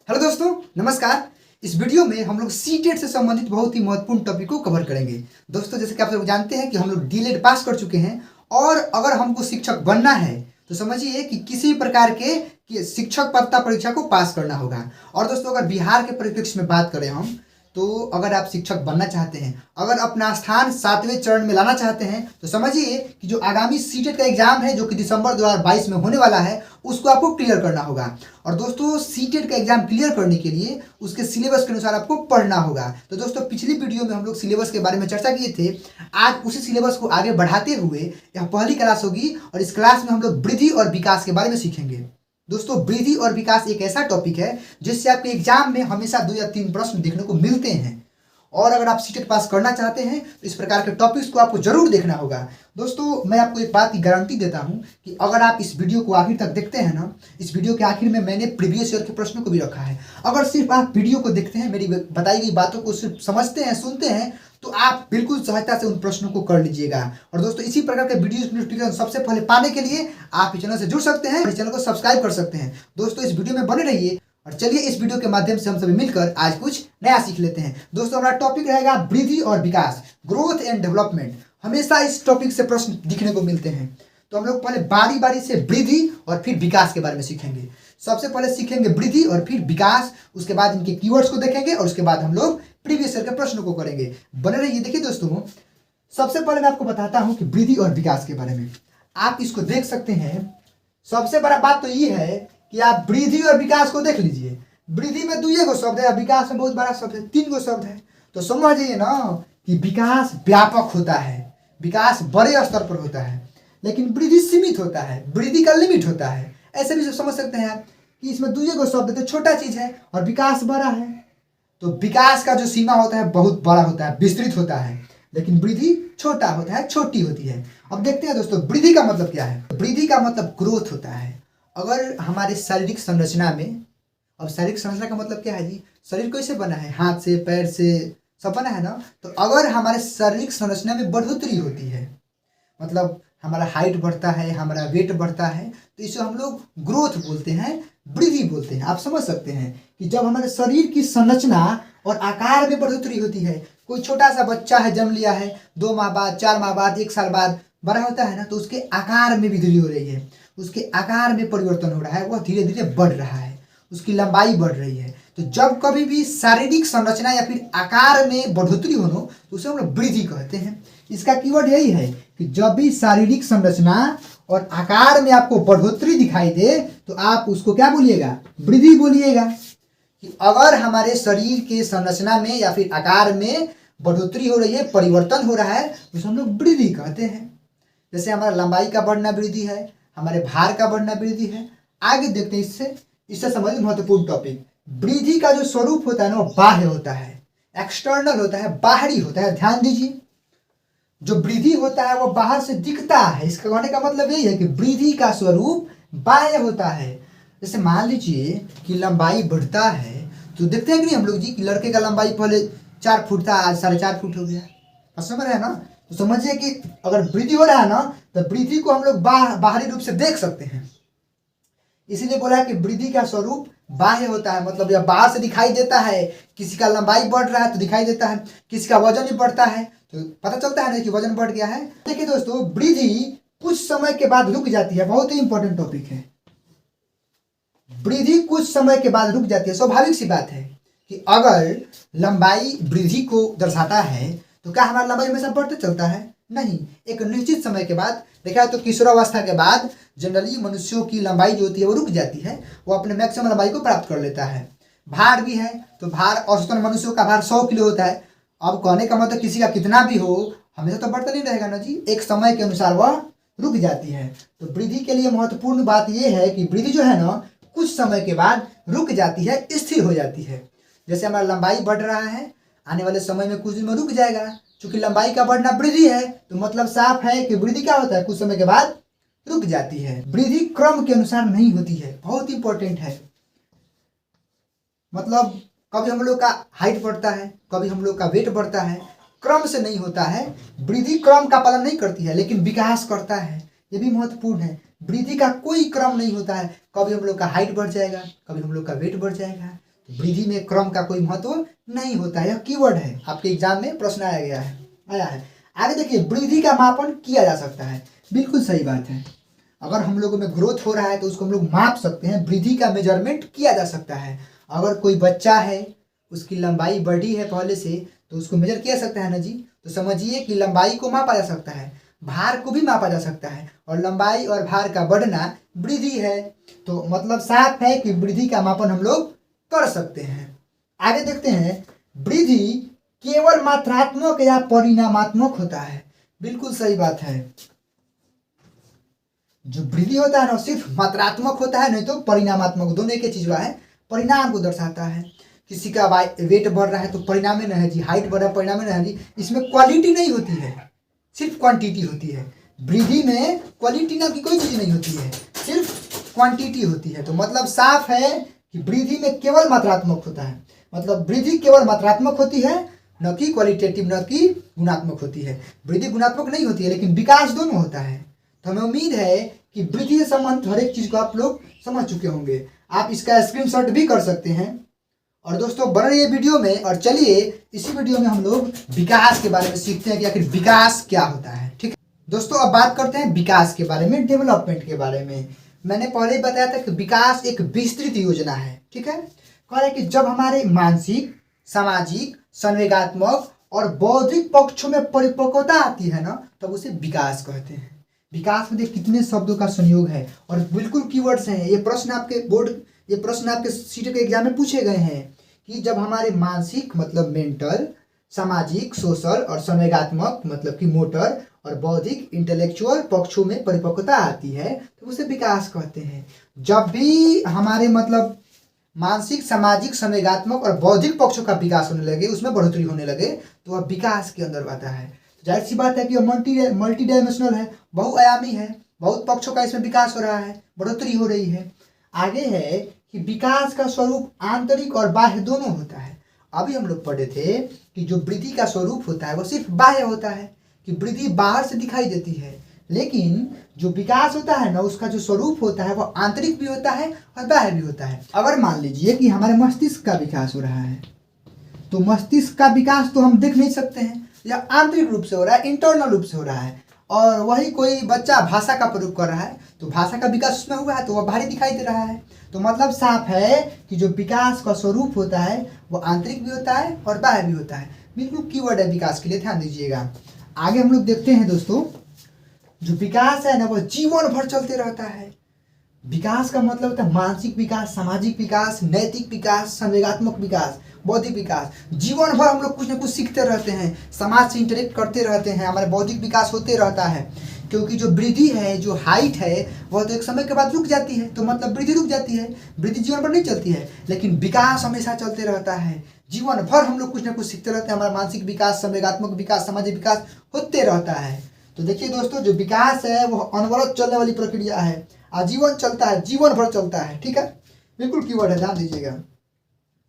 Hello दोस्तों, नमस्कार। इस वीडियो में हम लोग सीटेट से संबंधित बहुत ही महत्वपूर्ण टॉपिक को कवर करेंगे। दोस्तों, जैसे कि आप लोग जानते हैं कि हम लोग डीएलएड पास कर चुके हैं और अगर हमको शिक्षक बनना है तो समझिए कि किसी भी प्रकार के शिक्षक पात्रता परीक्षा को पास करना होगा। और दोस्तों, अगर बिहार के परिप्रेक्ष्य में बात करें हम, तो अगर आप शिक्षक बनना चाहते हैं, अगर अपना स्थान 7वें चरण में लाना चाहते हैं, तो समझिए कि जो आगामी सीटेट का एग्जाम है जो कि दिसंबर 2022 में होने वाला है, उसको आपको क्लियर करना होगा। और दोस्तों, सीटेट का एग्जाम क्लियर करने के लिए उसके सिलेबस के अनुसार आपको पढ़ना होगा। तो दोस्तों, पिछली वीडियो में हम लोग सिलेबस के बारे में चर्चा किए थे। आज उसी सिलेबस को आगे बढ़ाते हुए यह पहली क्लास होगी और इस क्लास में हम लोग वृद्धि और विकास के बारे में सीखेंगे। दोस्तों, वृद्धि और विकास एक ऐसा टॉपिक है जिससे आपके एग्जाम में हमेशा 2 या 3 प्रश्न देखने को मिलते हैं। और अगर आप सीटेट पास करना चाहते हैं तो इस प्रकार के टॉपिक्स को आपको जरूर देखना होगा। दोस्तों, मैं आपको एक बात की गारंटी देता हूं कि अगर आप इस वीडियो को आखिर तक देखते हैं ना, इस वीडियो के आखिर में मैंने प्रीवियस ईयर के प्रश्नों को भी रखा है। अगर सिर्फ आप वीडियो को देखते हैं, मेरी बताई गई बातों को सिर्फ समझते हैं, सुनते हैं, तो आप बिल्कुल सहजता से उन प्रश्नों को कर लीजिएगा। और दोस्तों, इसी प्रकार के वीडियो नोटिफिकेशन सबसे पहले पाने के लिए आप इस चैनल से जुड़ सकते हैं और इस चैनल को सब्सक्राइब कर सकते हैं। दोस्तों, इस वीडियो में बने रहिए और चलिए इस वीडियो के माध्यम से हम सभी मिलकर आज कुछ नया सीख लेते हैं। दोस्तों, हमारा टॉपिक रहेगा वृद्धि और विकास, ग्रोथ एंड डेवलपमेंट। हमेशा इस टॉपिक से प्रश्न दिखने को मिलते हैं। तो हम लोग पहले बारी बारी से वृद्धि और फिर विकास के बारे में सीखेंगे। सबसे पहले सीखेंगे वृद्धि और फिर विकास, उसके बाद इनके कीवर्ड्स को देखेंगे और उसके बाद हम लोग प्रीवियस ईयर के प्रश्नों को करेंगे। बने रहिए। देखिए दोस्तों, सबसे पहले मैं आपको बताता हूं कि वृद्धि और विकास के बारे में। आप इसको देख सकते हैं। सबसे बड़ा बात तो ये है कि आप वृद्धि और विकास को देख लीजिए। वृद्धि में 2 गो शब्द है, विकास में बहुत बड़ा शब्द है, 3 गो शब्द है। तो समझिए ना कि विकास व्यापक होता है, विकास बड़े स्तर पर होता है, लेकिन वृद्धि सीमित होता है, वृद्धि का लिमिट होता है। ऐसे भी समझ सकते हैं आप कि इसमें 2 गो शब्द है तो छोटा चीज है और विकास बड़ा है। तो विकास का जो सीमा होता है बहुत बड़ा होता है, विस्तृत होता है, लेकिन वृद्धि छोटा होता है, छोटी होती है। अब देखते हैं दोस्तों, वृद्धि का मतलब क्या है। वृद्धि का मतलब ग्रोथ होता है। अगर हमारे शारीरिक संरचना में, अब शारीरिक संरचना का मतलब क्या है जी, शरीर कैसे बना है, हाथ से, पैर से सब बना है ना। तो अगर हमारे शारीरिक संरचना में बढ़ोतरी होती है, मतलब हमारा हाइट बढ़ता है, हमारा वेट बढ़ता है, तो इसे हम लोग ग्रोथ बोलते हैं, वृद्धि बोलते हैं। आप समझ सकते हैं कि जब हमारे शरीर की संरचना और आकार में बढ़ोतरी होती है, कोई छोटा सा बच्चा है, जन्म लिया है, 2 माह बाद, 4 माह बाद, 1 साल बाद बड़ा होता है ना, तो उसके आकार में वृद्धि हो रही है, उसके आकार में परिवर्तन हो रहा है, वह धीरे धीरे बढ़ रहा है, उसकी लंबाई बढ़ रही है। तो जब कभी भी शारीरिक संरचना या फिर आकार में बढ़ोतरी हो तो उसे हम लोग वृद्धि कहते हैं। इसका कीवर्ड यही है कि जब भी शारीरिक संरचना और आकार में आपको बढ़ोतरी दिखाई दे तो आप उसको क्या बोलिएगा, वृद्धि बोलिएगा। कि अगर हमारे शरीर के संरचना में या फिर आकार में बढ़ोतरी हो रही है, परिवर्तन हो रहा है, तो हम लोग वृद्धि कहते हैं। जैसे हमारा लंबाई का बढ़ना वृद्धि है, हमारे भार का बढ़ना वृद्धि है। आगे देखते हैं, इससे संबंधित महत्वपूर्ण टॉपिक। वृद्धि का जो स्वरूप होता है ना, वो बाह्य होता है, एक्सटर्नल होता है, बाहरी होता है। ध्यान दीजिए, जो वृद्धि होता है वो बाहर से दिखता है। इसका कहने का मतलब यही है कि वृद्धि का स्वरूप बाह्य होता है। जैसे मान लीजिए कि लंबाई बढ़ता है, तो देखते हैं कि नहीं हम लोग जी कि लड़के का लंबाई पहले 4 फुट था, आज 4.5 फुट हो गया। समझ रहे हैं ना। तो समझिए कि अगर वृद्धि हो रहा है ना, तो वृद्धि को हम लोग बाहरी रूप से देख सकते हैं। इसीलिए बोला है कि वृद्धि का स्वरूप बाह्य होता है, मतलब यह बाहर से दिखाई देता है। किसी का लंबाई बढ़ रहा है तो दिखाई देता है, किसी का वजन भी बढ़ता है तो पता चलता है ना कि वजन बढ़ गया है। देखिए दोस्तों, वृद्धि कुछ समय के बाद रुक जाती है। बहुत ही इंपॉर्टेंट टॉपिक है। वृद्धि कुछ समय के बाद रुक जाती है। स्वाभाविक सी बात है कि अगर लंबाई वृद्धि को दर्शाता है तो क्या हमारा लंबाई हमेशा बढ़ते चलता है? नहीं, एक निश्चित समय के बाद देखा तो किशोरावस्था के बाद जनरली मनुष्यों की लंबाई जो होती है वो रुक जाती है, वो अपने मैक्सिमम लंबाई को प्राप्त कर लेता है। भार भी है, तो भार औसतन मनुष्यों का भार 100 किलो होता है। अब कहने का मतलब किसी का कितना भी हो, हमेशा तो बढ़ता नहीं रहेगा ना जी, एक समय के अनुसार वह रुक जाती है। तो वृद्धि के लिए महत्वपूर्ण बात यह है कि वृद्धि जो है ना, कुछ समय के बाद रुक जाती है, स्थिर हो जाती है। जैसे हमारा लंबाई बढ़ रहा है, आने वाले समय में कुछ दिन में रुक जाएगा। चूंकि लंबाई का बढ़ना वृद्धि है, तो मतलब साफ है कि वृद्धि क्या होता है, कुछ समय के बाद रुक जाती है। वृद्धि क्रम के अनुसार नहीं होती है, बहुत इंपॉर्टेंट है। मतलब कभी हम लोग का हाइट बढ़ता है, कभी हम लोग का वेट बढ़ता है, क्रम से नहीं होता है। वृद्धि क्रम का पालन नहीं करती है, लेकिन विकास करता है। ये भी महत्वपूर्ण है। वृद्धि का कोई क्रम नहीं होता है। कभी हम लोग का हाइट बढ़ जाएगा, कभी हम लोग का वेट बढ़ जाएगा, वृद्धि में क्रम का कोई महत्व नहीं होता है। यह कीवर्ड है, आपके एग्जाम में प्रश्न आया है। आगे देखिए, वृद्धि का मापन किया जा सकता है। बिल्कुल सही बात है। अगर हम लोगों में ग्रोथ हो रहा है तो उसको हम लोग माप सकते हैं। वृद्धि का मेजरमेंट किया जा सकता है। अगर कोई बच्चा है, उसकी लंबाई बढ़ी है पहले से, तो उसको मेजर किया सकता है ना जी। तो समझिए कि लंबाई को मापा जा सकता है, भार को भी मापा जा सकता है, और लंबाई और भार का बढ़ना वृद्धि है। तो मतलब साफ है कि वृद्धि का मापन हम लोग कर सकते हैं। आगे देखते हैं, वृद्धि केवल मात्रात्मक या परिणामात्मक होता है। बिल्कुल सही बात है। जो वृद्धि होता है ना सिर्फ मात्रात्मक होता है, नहीं तो परिणामात्मक, दोनों एक ही चीज है। परिणाम को दर्शाता है। किसी का वेट बढ़ रहा है तो परिणाम में है जी, हाइट बढ़ रहा है परिणाम में है जी। इसमें क्वालिटी नहीं होती है, सिर्फ क्वांटिटी होती है। वृद्धि में क्वालिटी नाम की कोई चीज नहीं होती है, सिर्फ क्वांटिटी होती है। तो मतलब साफ है कि वृद्धि में केवल मात्रात्मक होता है। मतलब वृद्धि केवल मात्रात्मक होती है, न कि क्वालिटेटिव, न कि गुणात्मक होती है। वृद्धि गुणात्मक नहीं होती है, लेकिन विकास दोनों होता है। तो हमें उम्मीद है कि वृद्धि से संबंधित हर एक चीज को आप लोग समझ चुके होंगे। आप इसका स्क्रीनशॉट भी कर सकते हैं। और दोस्तों बन रही है वीडियो में, और चलिए इसी वीडियो में हम लोग विकास के बारे में सीखते हैं कि आखिर विकास क्या होता है। ठीक है दोस्तों, अब बात करते हैं विकास के बारे में, डेवलपमेंट के बारे में। मैंने पहले ही बताया था कि विकास एक विस्तृत योजना है। ठीक है, कह रहे हैं कि जब हमारे मानसिक, सामाजिक, संवेगात्मक और बौद्धिक पक्षों में परिपक्वता आती है ना, तब उसे विकास कहते हैं। विकास में देखिए कितने शब्दों का संयोग है, और बिल्कुल कीवर्ड्स हैं। ये प्रश्न आपके सीटेट के एग्जाम में पूछे गए हैं कि जब हमारे मानसिक मतलब मेंटल, सामाजिक सोशल, और संवेगात्मक मतलब कि मोटर, और बौद्धिक इंटेलेक्चुअल पक्षों में परिपक्वता आती है तो उसे विकास कहते हैं। जब भी हमारे मतलब मानसिक, सामाजिक, संवेगात्मक और बौद्धिक पक्षों का विकास होने लगे, उसमें बढ़ोतरी होने लगे, तो वह विकास के अंदर आता है। जाहिर सी बात है कि वह मल्टी डायमेंशनल है, बहुआयामी है। बहुत पक्षों का इसमें विकास हो रहा है, बढ़ोतरी हो रही है। आगे है कि विकास का स्वरूप आंतरिक और बाह्य दोनों होता है। अभी हम लोग पढ़े थे कि जो वृद्धि का स्वरूप होता है वो सिर्फ बाह्य होता है, कि वृद्धि बाहर से दिखाई देती है। लेकिन जो विकास होता है ना, उसका जो स्वरूप होता है वो आंतरिक भी होता है और बाह्य भी होता है। अगर मान लीजिए कि हमारे मस्तिष्क का विकास हो रहा है, तो मस्तिष्क का विकास तो हम देख नहीं सकते हैं, या आंतरिक रूप से हो रहा है, इंटरनल रूप से हो रहा है। और वही कोई बच्चा भाषा का प्रयोग कर रहा है तो भाषा का विकास उसमें हुआ है, तो वह बाहरी दिखाई दे रहा है। तो मतलब साफ है कि जो विकास का स्वरूप होता है वो आंतरिक भी होता है और बाह्य भी होता है। बिल्कुल कीवर्ड है विकास के लिए, ध्यान दीजिएगा। आगे हम लोग देखते हैं दोस्तों, जो विकास है ना वो जीवन भर चलते रहता है। विकास का मतलब होता है मानसिक विकास, सामाजिक विकास, नैतिक विकास, संवेगात्मक विकास, बौद्धिक विकास। जीवन भर हम लोग कुछ ना कुछ सीखते रहते हैं, समाज से इंटरेक्ट करते रहते हैं, हमारे बौद्धिक विकास होते रहता है। क्योंकि जो वृद्धि है, जो हाइट है, वह तो एक समय के बाद रुक जाती है, तो मतलब वृद्धि रुक जाती है। वृद्धि जीवन भर नहीं चलती है, लेकिन विकास हमेशा चलते रहता है। जीवन भर हम लोग कुछ ना कुछ सीखते रहते हैं। हमारा मानसिक विकास, संवेगात्मक विकास, सामाजिक विकास होते रहता है। तो देखिए दोस्तों, जो विकास है वह अनवरत चलने वाली प्रक्रिया है, आजीवन चलता है, जीवन भर चलता है। ठीक है, बिल्कुल कीवर्ड है, ध्यान दीजिएगा।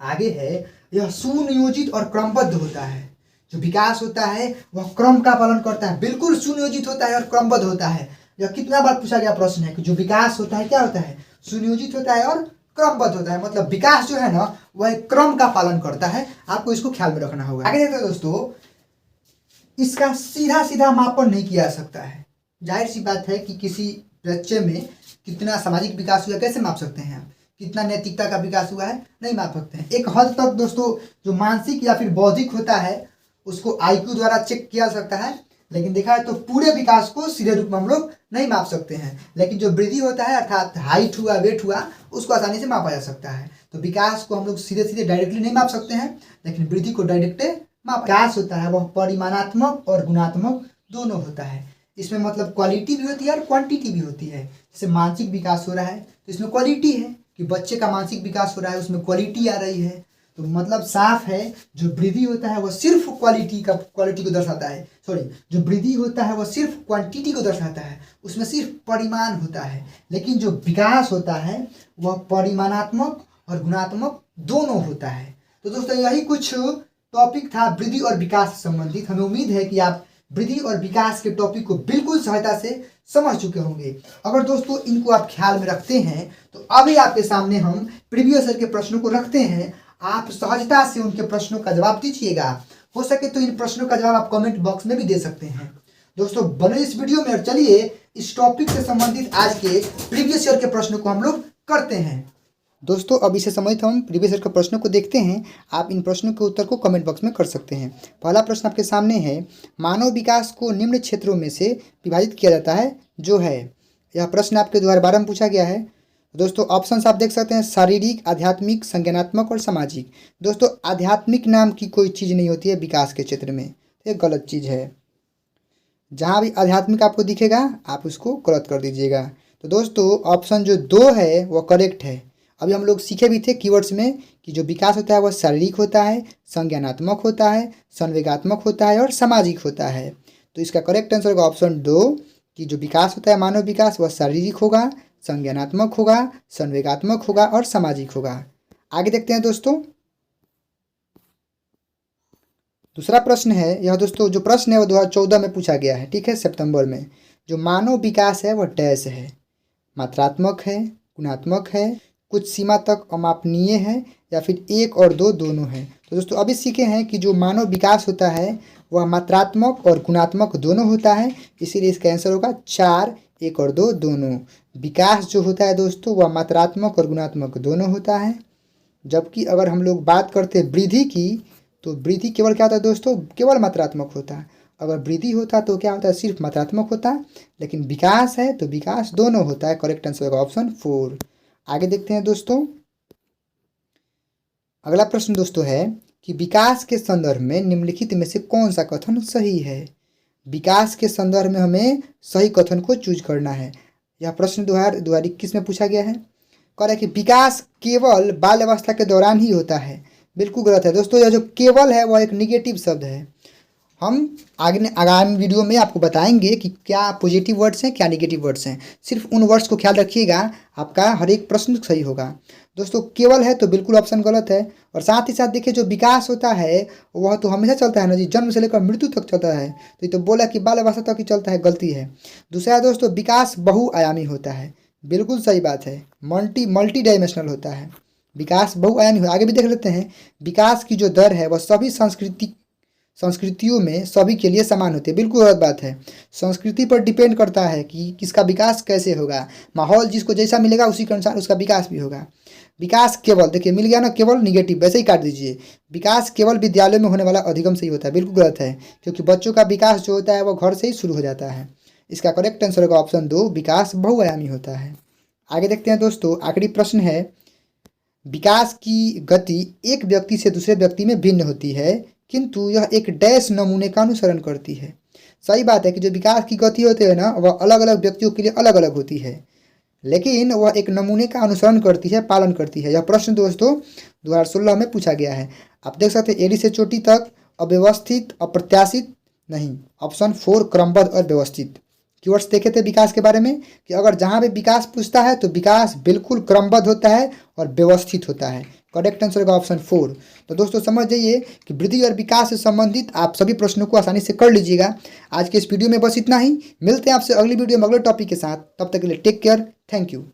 आगे है, यह सुनियोजित और क्रमबद्ध होता है। जो विकास होता है वह क्रम का पालन करता है, बिल्कुल सुनियोजित होता है और क्रमबद्ध होता है। यह कितना बार पूछा गया प्रश्न है कि जो विकास होता है क्या होता है, सुनियोजित होता है और क्रमबद्ध होता है। मतलब विकास जो है ना वह क्रम का पालन करता है। आपको इसको ख्याल में रखना होगा। आगे देखते हैं दोस्तों, इसका सीधा सीधा मापन नहीं किया जा सकता है। जाहिर सी बात है कि किसी बच्चे में कितना सामाजिक विकास हुआ कैसे माप सकते हैं आप, कितना नैतिकता का विकास हुआ है नहीं माप सकते हैं। एक हद तक दोस्तों जो मानसिक या फिर बौद्धिक होता है उसको IQ द्वारा चेक किया जा सकता है, लेकिन देखा है तो पूरे विकास को सीधे रूप में हम लोग नहीं माप सकते हैं। लेकिन जो वृद्धि होता है अर्थात हाइट हुआ, वेट हुआ, उसको आसानी से मापा जा सकता है। तो विकास को हम लोग सीधे सीधे डायरेक्टली नहीं माप सकते हैं, लेकिन वृद्धि को डायरेक्ट माप। विकास होता है वह परिमाणात्मक और गुणात्मक दोनों होता है। इसमें मतलब क्वालिटी भी होती है और क्वांटिटी भी होती है। जैसे मानसिक विकास हो रहा है तो इसमें क्वालिटी है कि बच्चे का मानसिक विकास हो रहा है, उसमें क्वालिटी आ रही है। तो मतलब साफ है जो वृद्धि होता है वह सिर्फ क्वालिटी को दर्शाता है। जो वृद्धि होता है वह सिर्फ क्वांटिटी को दर्शाता है, उसमें सिर्फ परिमाण होता है। लेकिन जो विकास होता है वह परिमाणात्मक और गुणात्मक दोनों होता है। तो दोस्तों यही कुछ टॉपिक था वृद्धि और विकास से संबंधित। हमें उम्मीद है कि आप वृद्धि और विकास के टॉपिक को बिल्कुल सहजता से समझ चुके होंगे। अगर दोस्तों इनको आप ख्याल में रखते हैं तो अभी आपके सामने हम प्रीवियस ईयर के प्रश्नों को रखते हैं। आप सहजता से उनके प्रश्नों का जवाब दीजिएगा। हो सके तो इन प्रश्नों का जवाब आप कमेंट बॉक्स में भी दे सकते हैं। दोस्तों बने इस वीडियो में और चलिए इस टॉपिक से संबंधित आज के प्रीवियस ईयर के प्रश्नों को हम लोग करते हैं। दोस्तों अब इसे संबंधित हम प्रीवियस ईयर के प्रश्नों को देखते हैं। आप इन प्रश्नों के उत्तर को कमेंट बॉक्स में कर सकते हैं। पहला प्रश्न आपके सामने है, मानव विकास को निम्न क्षेत्रों में से विभाजित किया जाता है जो है। यह प्रश्न आपके 2012 में पूछा गया है। दोस्तों ऑप्शंस आप देख सकते हैं, शारीरिक, आध्यात्मिक, संज्ञानात्मक और सामाजिक। दोस्तों आध्यात्मिक नाम की कोई चीज़ नहीं होती है विकास के क्षेत्र में, ये गलत चीज़ है। जहाँ भी आध्यात्मिक आपको दिखेगा आप उसको गलत कर दीजिएगा। तो दोस्तों ऑप्शन जो 2 है वह करेक्ट है। अभी हम लोग सीखे भी थे कीवर्ड्स में कि जो विकास होता है वह शारीरिक होता है, संज्ञानात्मक होता है, संवेगात्मक होता है और सामाजिक होता है। तो इसका करेक्ट आंसर होगा ऑप्शन 2 कि जो विकास होता है मानव विकास वह शारीरिक होगा, संज्ञानात्मक होगा, संवेगात्मक होगा और सामाजिक होगा। आगे देखते हैं दोस्तों। दूसरा प्रश्न है यह। दोस्तों जो प्रश्न है वो 2014 में पूछा गया है, ठीक है, सितंबर में। जो मानव विकास है वह डैश है, मात्रात्मक है, गुणात्मक है, कुछ सीमा तक अमापनीय है या फिर 1 और 2 दोनों है। तो दोस्तों अभी सीखे हैं कि जो मानव विकास होता है वह मात्रात्मक और गुणात्मक दोनों होता है, इसीलिए इसका आंसर होगा 4, 1 और 2 दोनों। विकास जो होता है दोस्तों वह मात्रात्मक और गुणात्मक दोनों होता है। जबकि अगर हम लोग बात करते हैं वृद्धि की, तो वृद्धि केवल क्या होता है दोस्तों, केवल मात्रात्मक होता है। अगर वृद्धि होता तो क्या होता है, सिर्फ मात्रात्मक होता है। लेकिन विकास है तो विकास दोनों होता है। करेक्ट आंसर होगा ऑप्शन 4। आगे देखते हैं दोस्तों। अगला प्रश्न दोस्तों है कि विकास के संदर्भ में निम्नलिखित में से कौन सा कथन सही है। विकास के संदर्भ में हमें सही कथन को चूज करना है। यह प्रश्न 2021 में पूछा गया है। कह रहा है कि विकास केवल बाल अवस्था के दौरान ही होता है। बिल्कुल गलत है दोस्तों। यह जो केवल है वह एक निगेटिव शब्द है। हम आगामी वीडियो में आपको बताएंगे कि क्या पॉजिटिव वर्ड्स हैं क्या निगेटिव वर्ड्स हैं। सिर्फ उन वर्ड्स को ख्याल रखिएगा, आपका हर एक प्रश्न सही होगा। दोस्तों केवल है तो बिल्कुल ऑप्शन गलत है। और साथ ही साथ देखिए जो विकास होता है वह तो हमेशा चलता है ना जी, जन्म से लेकर मृत्यु तक चलता है। तो ये तो बोला कि बाल अवस्था तक ही चलता है, गलती है। दूसरा दोस्तों विकास बहुआयामी होता है। बिल्कुल सही बात है, मल्टी डायमेंशनल होता है। विकास बहुआयामी हो। आगे भी देख लेते हैं। विकास की जो दर है वह सभी संस्कृतियों में सभी के लिए समान होती है। बिल्कुल गलत बात है। संस्कृति पर डिपेंड करता है कि किसका विकास कैसे होगा। माहौल जिसको जैसा मिलेगा उसी के अनुसार उसका विकास भी होगा। विकास केवल, देखिए मिल गया ना, केवल निगेटिव, वैसे ही काट दीजिए। विकास केवल विद्यालयों में होने वाला अधिगम से ही होता है। बिल्कुल गलत है, क्योंकि बच्चों का विकास जो होता है वो घर से ही शुरू हो जाता है। इसका करेक्ट आंसर होगा ऑप्शन 2, विकास बहुआयामी होता है। आगे देखते हैं दोस्तों। आखिरी प्रश्न है, विकास की गति एक व्यक्ति से दूसरे व्यक्ति में भिन्न होती है किंतु यह एक डैश नमूने का अनुसरण करती है। सही बात है कि जो विकास की गति होती है ना वह अलग अलग व्यक्तियों के लिए अलग अलग होती है, लेकिन वह एक नमूने का अनुसरण करती है, पालन करती है। यह प्रश्न दोस्तों 2016 में पूछा गया है। आप देख सकते हैं, एड़ी से चोटी तक, अव्यवस्थित, अप्रत्याशित नहीं। ऑप्शन 4 क्रमबद्ध और व्यवस्थित। कीवर्ड्स देखे थे विकास के बारे में कि अगर जहाँ भी विकास पूछता है तो विकास बिल्कुल क्रमबद्ध होता है और व्यवस्थित होता है। करेक्ट आंसर होगा ऑप्शन 4। तो दोस्तों समझ जाइए कि वृद्धि और विकास से संबंधित आप सभी प्रश्नों को आसानी से कर लीजिएगा। आज के इस वीडियो में बस इतना ही। मिलते हैं आपसे अगली वीडियो में अगले टॉपिक के साथ। तब तक के लिए टेक केयर, थैंक यू।